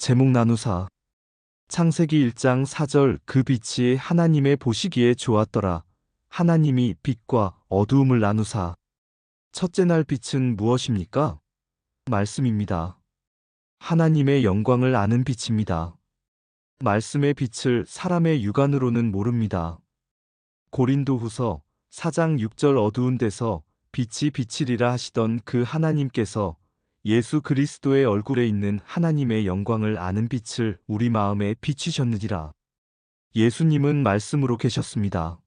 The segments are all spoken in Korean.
제목 나누사. 창세기 1장 4절. 그 빛이 하나님의 보시기에 좋았더라. 하나님이 빛과 어두움을 나누사. 첫째 날 빛은 무엇입니까? 말씀입니다. 하나님의 영광을 아는 빛입니다. 말씀의 빛을 사람의 육안으로는 모릅니다. 고린도후서 4장 6절. 어두운 데서 빛이 비치리라 하시던 그 하나님께서 예수 그리스도의 얼굴에 있는 하나님의 영광을 아는 빛을 우리 마음에 비추셨느니라. 예수님은 말씀으로 계셨습니다.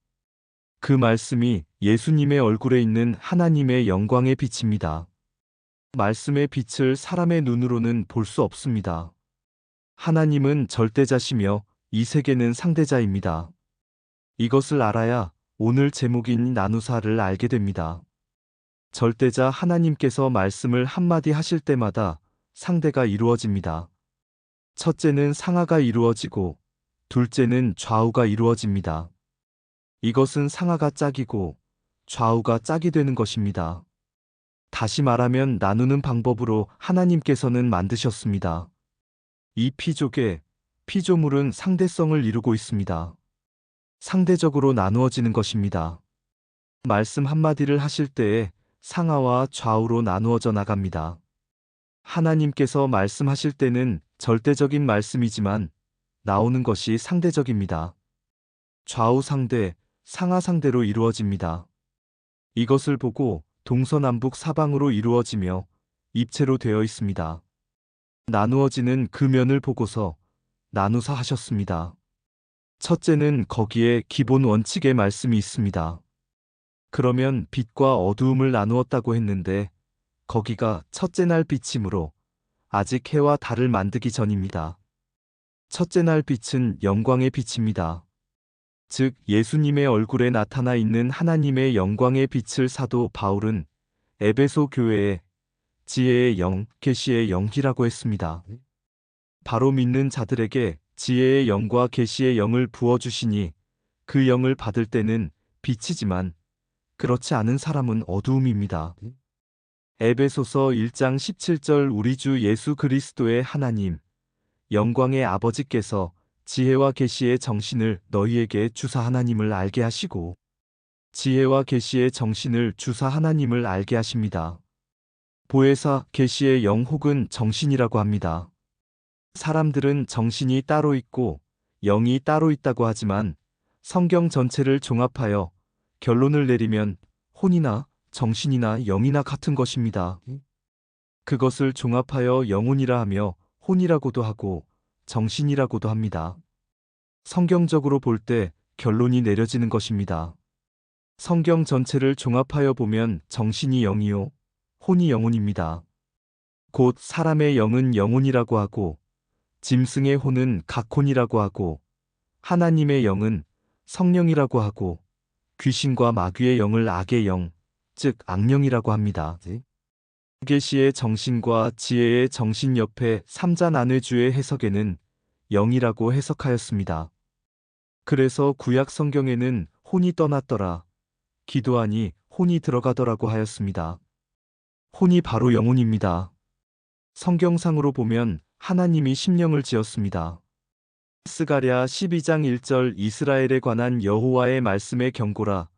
그 말씀이 예수님의 얼굴에 있는 하나님의 영광의 빛입니다. 말씀의 빛을 사람의 눈으로는 볼 수 없습니다. 하나님은 절대자시며 이 세계는 상대자입니다. 이것을 알아야 오늘 제목인 나누사를 알게 됩니다. 절대자 하나님께서 말씀을 한마디 하실 때마다 상대가 이루어집니다. 첫째는 상하가 이루어지고 둘째는 좌우가 이루어집니다. 이것은 상하가 짝이고 좌우가 짝이 되는 것입니다. 다시 말하면 나누는 방법으로 하나님께서는 만드셨습니다. 이 피조개, 피조물은 상대성을 이루고 있습니다. 상대적으로 나누어지는 것입니다. 말씀 한마디를 하실 때에 상하와 좌우로 나누어져 나갑니다. 하나님께서 말씀하실 때는 절대적인 말씀이지만 나오는 것이 상대적입니다. 좌우 상대, 상하 상대로 이루어집니다. 이것을 보고 동서남북 사방으로 이루어지며 입체로 되어 있습니다. 나누어지는 그 면을 보고서 나누사 하셨습니다. 첫째는 거기에 기본 원칙의 말씀이 있습니다. 그러면 빛과 어두움을 나누었다고 했는데 거기가 첫째 날 빛이므로 아직 해와 달을 만들기 전입니다. 첫째 날 빛은 영광의 빛입니다. 즉 예수님의 얼굴에 나타나 있는 하나님의 영광의 빛을 사도 바울은 에베소 교회에 지혜의 영, 계시의 영이라고 했습니다. 바로 믿는 자들에게 지혜의 영과 계시의 영을 부어주시니 그 영을 받을 때는 빛이지만 그렇지 않은 사람은 어두움입니다. 에베소서 1장 17절. 우리 주 예수 그리스도의 하나님, 영광의 아버지께서 지혜와 계시의 정신을 너희에게 주사 하나님을 알게 하시고 지혜와 계시의 정신을 주사 하나님을 알게 하십니다. 보혜사 계시의 영 혹은 정신이라고 합니다. 사람들은 정신이 따로 있고 영이 따로 있다고 하지만 성경 전체를 종합하여 결론을 내리면 혼이나 정신이나 영이나 같은 것입니다. 그것을 종합하여 영혼이라 하며 혼이라고도 하고 정신이라고도 합니다. 성경적으로 볼 때 결론이 내려지는 것입니다. 성경 전체를 종합하여 보면 정신이 영이요, 혼이 영혼입니다. 곧 사람의 영은 영혼이라고 하고 짐승의 혼은 각혼이라고 하고 하나님의 영은 성령이라고 하고 귀신과 마귀의 영을 악의 영, 즉 악령이라고 합니다. 계시의 정신과 지혜의 정신 옆에 삼자난회주의 해석에는 영이라고 해석하였습니다. 그래서 구약 성경에는 혼이 떠났더라, 기도하니 혼이 들어가더라고 하였습니다. 혼이 바로 영혼입니다. 성경상으로 보면 하나님이 심령을 지었습니다. 스가랴 12장 1절. 이스라엘에 관한 여호와의 말씀의 경고라.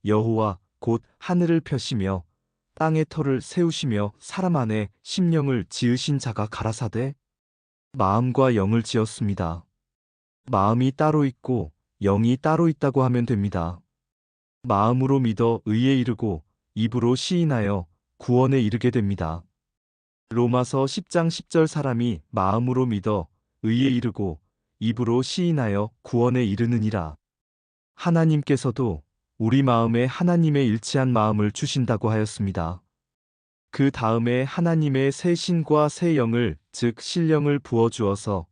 여호와 곧 하늘을 펴시며 땅의 터를 세우시며 사람 안에 심령을 지으신 자가 가라사대 마음과 영을 지었습니다. 마음이 따로 있고 영이 따로 있다고 하면 됩니다. 마음으로 믿어 의에 이르고 입으로 시인하여 구원에 이르게 됩니다. 로마서 10장 10절. 사람이 마음으로 믿어 의에 이르고 입으로 시인하여 구원에 이르느니라. 하나님께서도 우리 마음에 하나님의 일치한 마음을 주신다고 하였습니다. 그 다음에 하나님의 새 신과 새 영을, 즉 신령을 부어주어서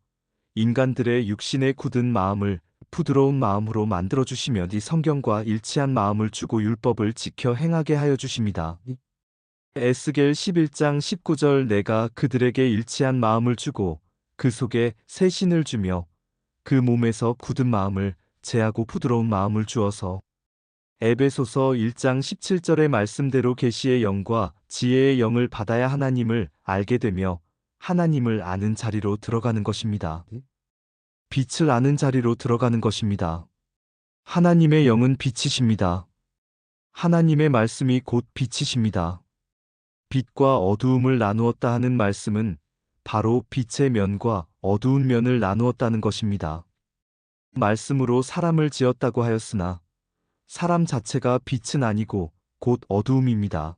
인간들의 육신에 굳은 마음을 부드러운 마음으로 만들어주시며 이 성경과 일치한 마음을 주고 율법을 지켜 행하게 하여 주십니다. 에스겔 11장 19절. 내가 그들에게 일치한 마음을 주고 그 속에 새 신을 주며 그 몸에서 굳은 마음을 제하고 부드러운 마음을 주어서 에베소서 1장 17절의 말씀대로 계시의 영과 지혜의 영을 받아야 하나님을 알게 되며 하나님을 아는 자리로 들어가는 것입니다. 빛을 아는 자리로 들어가는 것입니다. 하나님의 영은 빛이십니다. 하나님의 말씀이 곧 빛이십니다. 빛과 어두움을 나누었다 하는 말씀은 바로 빛의 면과 어두운 면을 나누었다는 것입니다. 말씀으로 사람을 지었다고 하였으나 사람 자체가 빛은 아니고 곧 어두움입니다.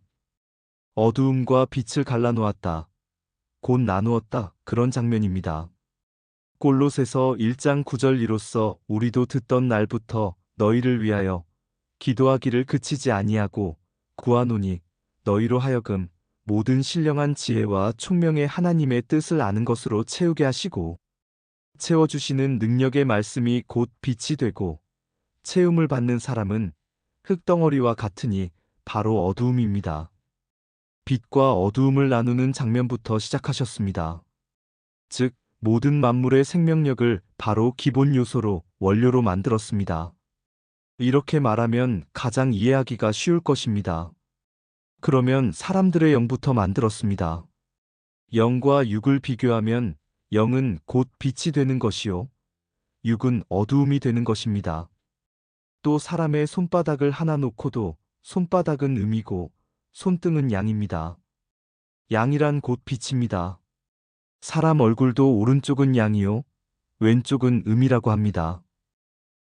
어두움과 빛을 갈라놓았다, 곧 나누었다, 그런 장면입니다. 골로새서 1장 9절 이로써 우리도 듣던 날부터 너희를 위하여 기도하기를 그치지 아니하고 구하노니 너희로 하여금 모든 신령한 지혜와 총명의 하나님의 뜻을 아는 것으로 채우게 하시고 채워주시는 능력의 말씀이 곧 빛이 되고 채움을 받는 사람은 흙덩어리와 같으니 바로 어두움입니다. 빛과 어두움을 나누는 장면부터 시작하셨습니다. 즉, 모든 만물의 생명력을 바로 기본 요소로 원료로 만들었습니다. 이렇게 말하면 가장 이해하기가 쉬울 것입니다. 그러면 사람들의 영부터 만들었습니다. 영과 육을 비교하면 영은 곧 빛이 되는 것이요, 육은 어두움이 되는 것입니다. 또 사람의 손바닥을 하나 놓고도 손바닥은 음이고 손등은 양입니다. 양이란 곧 빛입니다. 사람 얼굴도 오른쪽은 양이요, 왼쪽은 음이라고 합니다.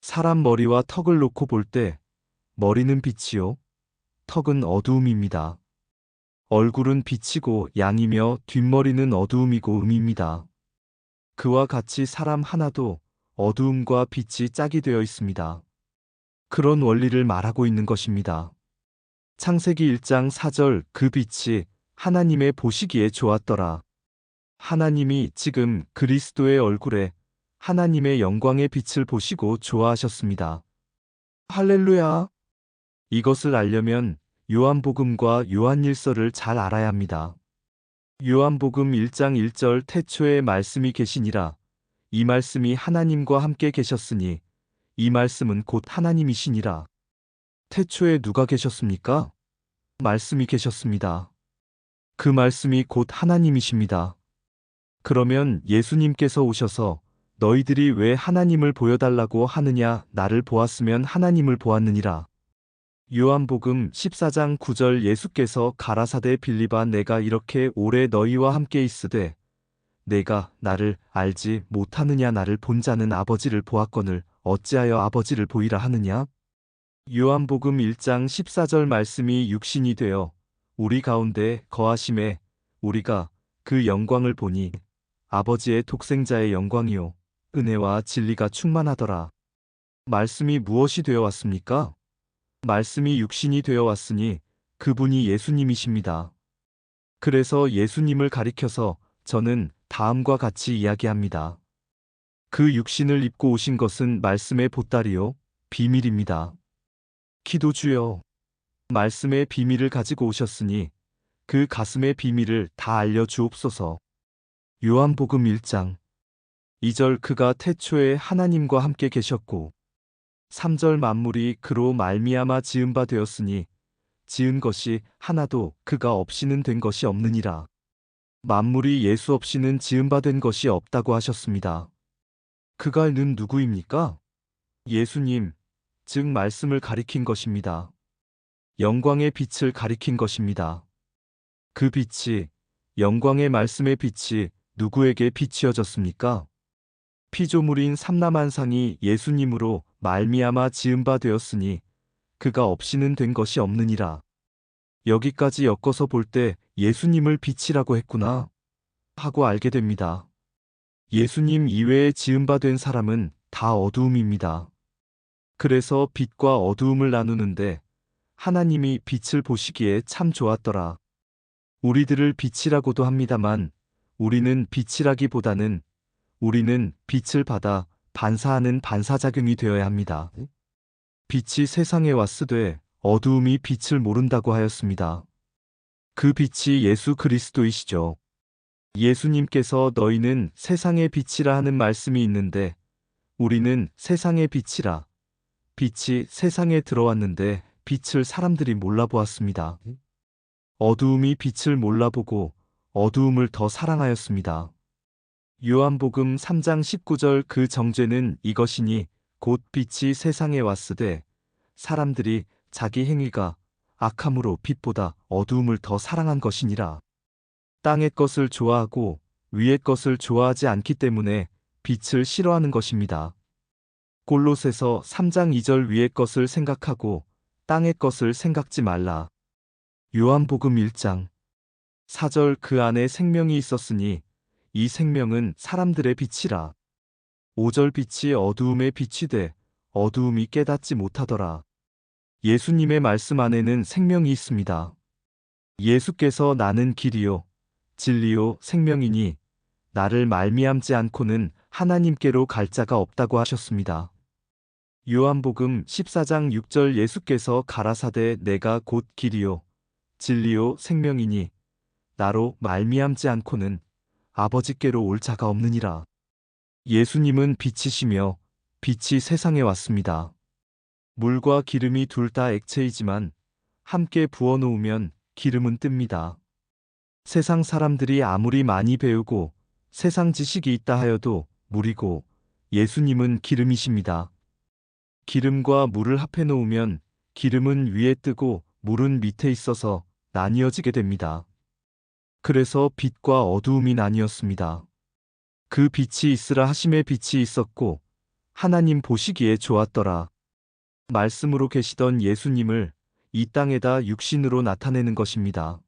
사람 머리와 턱을 놓고 볼 때 머리는 빛이요, 턱은 어두움입니다. 얼굴은 빛이고 양이며 뒷머리는 어두움이고 음입니다. 그와 같이 사람 하나도 어두움과 빛이 짝이 되어 있습니다. 그런 원리를 말하고 있는 것입니다. 창세기 1장 4절 그 빛이 하나님의 보시기에 좋았더라. 하나님이 지금 그리스도의 얼굴에 하나님의 영광의 빛을 보시고 좋아하셨습니다. 할렐루야! 이것을 알려면 요한복음과 요한일서를 잘 알아야 합니다. 요한복음 1장 1절 태초에 말씀이 계시니라. 이 말씀이 하나님과 함께 계셨으니 이 말씀은 곧 하나님이시니라. 태초에 누가 계셨습니까? 말씀이 계셨습니다. 그 말씀이 곧 하나님이십니다. 그러면 예수님께서 오셔서 너희들이 왜 하나님을 보여달라고 하느냐, 나를 보았으면 하나님을 보았느니라. 요한복음 14장 9절 예수께서 가라사대 빌립아 내가 이렇게 오래 너희와 함께 있으되 내가 나를 알지 못하느냐, 나를 본 자는 아버지를 보았거늘 어찌하여 아버지를 보이라 하느냐. 요한복음 1장 14절 말씀이 육신이 되어 우리 가운데 거하심에 우리가 그 영광을 보니 아버지의 독생자의 영광이요 은혜와 진리가 충만하더라. 말씀이 무엇이 되어 왔습니까? 말씀이 육신이 되어 왔으니 그분이 예수님이십니다. 그래서 예수님을 가리켜서 저는 다음과 같이 이야기합니다. 그 육신을 입고 오신 것은 말씀의 보따리요 비밀입니다. 기도 주여, 말씀의 비밀을 가지고 오셨으니 그 가슴의 비밀을 다 알려주옵소서. 요한복음 1장 2절 그가 태초에 하나님과 함께 계셨고 3절 만물이 그로 말미암아 지은 바 되었으니 지은 것이 하나도 그가 없이는 된 것이 없느니라. 만물이 예수 없이는 지은 바 된 것이 없다고 하셨습니다. 그가는 누구입니까? 예수님, 즉 말씀을 가리킨 것입니다. 영광의 빛을 가리킨 것입니다. 그 빛이, 영광의 말씀의 빛이 누구에게 비추어졌습니까? 피조물인 삼라만상이 예수님으로 말미암아 지은 바 되었으니 그가 없이는 된 것이 없느니라. 여기까지 엮어서 볼 때 예수님을 빛이라고 했구나 하고 알게 됩니다. 예수님 이외에 지은 바 된 사람은 다 어두움입니다. 그래서 빛과 어두움을 나누는데 하나님이 빛을 보시기에 참 좋았더라. 우리들을 빛이라고도 합니다만 우리는 빛이라기보다는 우리는 빛을 받아 반사하는 반사작용이 되어야 합니다. 빛이 세상에 왔으되 어두움이 빛을 모른다고 하였습니다. 그 빛이 예수 그리스도이시죠. 예수님께서 너희는 세상의 빛이라 하는 말씀이 있는데 우리는 세상의 빛이라. 빛이 세상에 들어왔는데 빛을 사람들이 몰라보았습니다. 어두움이 빛을 몰라보고 어두움을 더 사랑하였습니다. 요한복음 3장 19절 그 정죄는 이것이니 곧 빛이 세상에 왔으되 사람들이 자기 행위가 악함으로 빛보다 어두움을 더 사랑한 것이니라. 땅의 것을 좋아하고 위의 것을 좋아하지 않기 때문에 빛을 싫어하는 것입니다. 골로새서 3장 2절 위의 것을 생각하고 땅의 것을 생각지 말라. 요한복음 1장 4절 그 안에 생명이 있었으니 이 생명은 사람들의 빛이라. 5절 빛이 어두움에 빛이 돼 어두움이 깨닫지 못하더라. 예수님의 말씀 안에는 생명이 있습니다. 예수께서 나는 길이요 진리요 생명이니 나를 말미암지 않고는 하나님께로 갈 자가 없다고 하셨습니다. 요한복음 14장 6절 예수께서 가라사대 내가 곧 길이요 진리요 생명이니 나로 말미암지 않고는 아버지께로 올 자가 없느니라. 예수님은 빛이시며 빛이 세상에 왔습니다. 물과 기름이 둘 다 액체이지만 함께 부어놓으면 기름은 뜹니다. 세상 사람들이 아무리 많이 배우고 세상 지식이 있다 하여도 물이고 예수님은 기름이십니다. 기름과 물을 합해 놓으면 기름은 위에 뜨고 물은 밑에 있어서 나뉘어지게 됩니다. 그래서 빛과 어두움이 나뉘었습니다. 그 빛이 있으라 하심에 빛이 있었고 하나님 보시기에 좋았더라. 말씀으로 계시던 예수님을 이 땅에다 육신으로 나타내는 것입니다.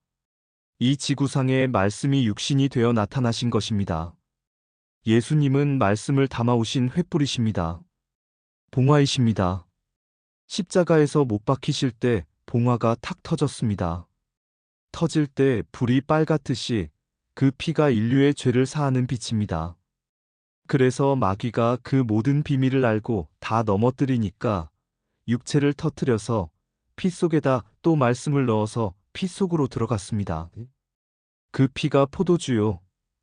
이 지구상에 말씀이 육신이 되어 나타나신 것입니다. 예수님은 말씀을 담아오신 횃불이십니다. 봉화이십니다. 십자가에서 못 박히실 때 봉화가 탁 터졌습니다. 터질 때 불이 빨갛듯이 그 피가 인류의 죄를 사하는 빛입니다. 그래서 마귀가 그 모든 비밀을 알고 다 넘어뜨리니까 육체를 터뜨려서 피 속에다 또 말씀을 넣어서 피 속으로 들어갔습니다. 그 피가 포도주요.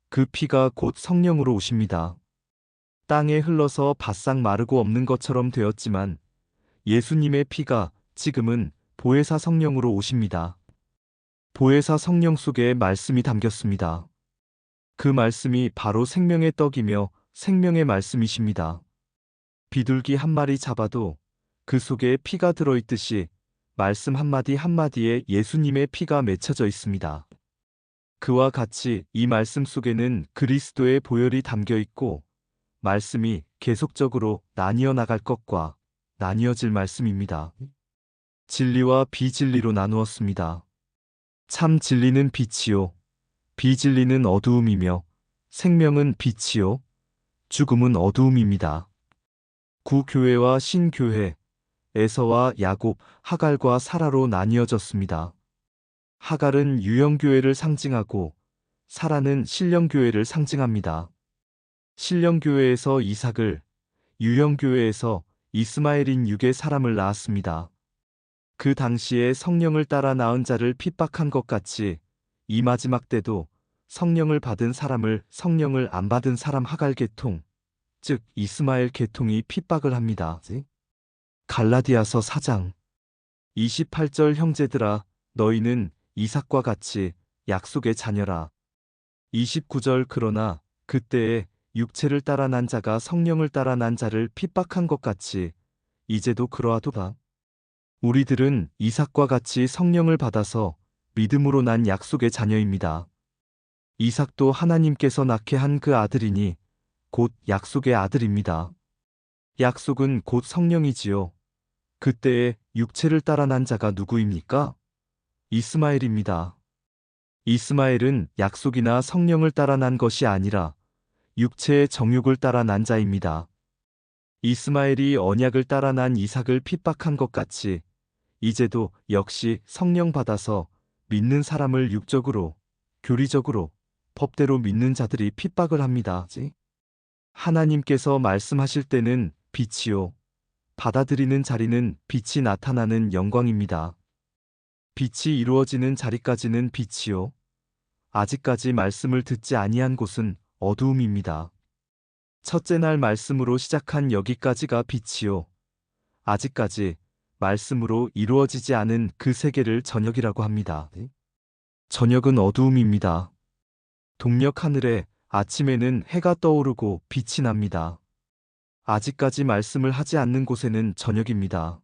그 피가 곧 성령으로 오십니다. 땅에 흘러서 바싹 마르고 없는 것처럼 되었지만 예수님의 피가 지금은 보혜사 성령으로 오십니다. 보혜사 성령 속에 말씀이 담겼습니다. 그 말씀이 바로 생명의 떡이며 생명의 말씀이십니다. 비둘기 한 마리 잡아도 그 속에 피가 들어있듯이 말씀 한마디 한마디에 예수님의 피가 맺혀져 있습니다. 그와 같이 이 말씀 속에는 그리스도의 보혈이 담겨 있고 말씀이 계속적으로 나뉘어 나갈 것과 나뉘어질 말씀입니다. 진리와 비진리로 나누었습니다. 참 진리는 빛이요 비진리는 어두움이며 생명은 빛이요 죽음은 어두움입니다. 구교회와 신교회, 에서와 야곱, 하갈과 사라로 나뉘어졌습니다. 하갈은 유형교회를 상징하고 사라는 신령교회를 상징합니다. 신령교회에서 이삭을, 유형교회에서 이스마엘인 육의 사람을 낳았습니다. 그 당시에 성령을 따라 낳은 자를 핍박한 것 같이 이 마지막 때도 성령을 받은 사람을 성령을 안 받은 사람 하갈 계통, 즉 이스마엘 계통이 핍박을 합니다. 갈라디아서 4장 28절 형제들아 너희는 이삭과 같이 약속의 자녀라. 29절 그러나 그때에 육체를 따라 난 자가 성령을 따라 난 자를 핍박한 것 같이 이제도 그러하도다. 우리들은 이삭과 같이 성령을 받아서 믿음으로 난 약속의 자녀입니다. 이삭도 하나님께서 낳게 한 그 아들이니 곧 약속의 아들입니다. 약속은 곧 성령이지요. 그때에 육체를 따라 난 자가 누구입니까? 이스마엘입니다. 이스마엘은 약속이나 성령을 따라 난 것이 아니라 육체의 정욕을 따라 난 자입니다. 이스마엘이 언약을 따라 난 이삭을 핍박한 것 같이 이제도 역시 성령 받아서 믿는 사람을 육적으로, 교리적으로, 법대로 믿는 자들이 핍박을 합니다. 하나님께서 말씀하실 때는 빛이요. 받아들이는 자리는 빛이 나타나는 영광입니다. 빛이 이루어지는 자리까지는 빛이요. 아직까지 말씀을 듣지 아니한 곳은 어두움입니다. 첫째 날 말씀으로 시작한 여기까지가 빛이요. 아직까지 말씀으로 이루어지지 않은 그 세계를 저녁이라고 합니다. 저녁은 어두움입니다. 동력 하늘에 아침에는 해가 떠오르고 빛이 납니다. 아직까지 말씀을 하지 않는 곳에는 저녁입니다.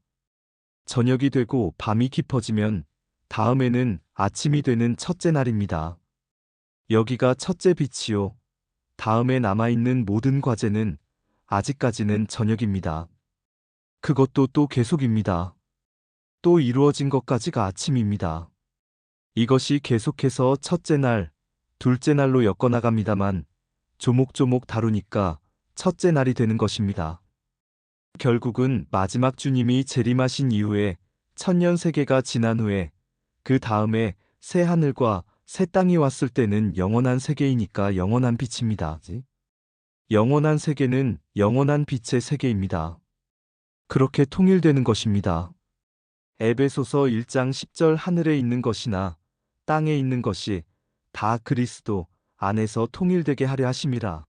저녁이 되고 밤이 깊어지면 다음에는 아침이 되는 첫째 날입니다. 여기가 첫째 빛이요. 다음에 남아있는 모든 과제는 아직까지는 저녁입니다. 그것도 또 계속입니다. 또 이루어진 것까지가 아침입니다. 이것이 계속해서 첫째 날, 둘째 날로 엮어나갑니다만 조목조목 다루니까 첫째 날이 되는 것입니다. 결국은 마지막 주님이 재림하신 이후에 천년 세계가 지난 후에 그 다음에 새 하늘과 새 땅이 왔을 때는 영원한 세계이니까 영원한 빛입니다. 영원한 세계는 영원한 빛의 세계입니다. 그렇게 통일되는 것입니다. 에베소서 1장 10절 하늘에 있는 것이나 땅에 있는 것이 다 그리스도 안에서 통일되게 하려 하심이라.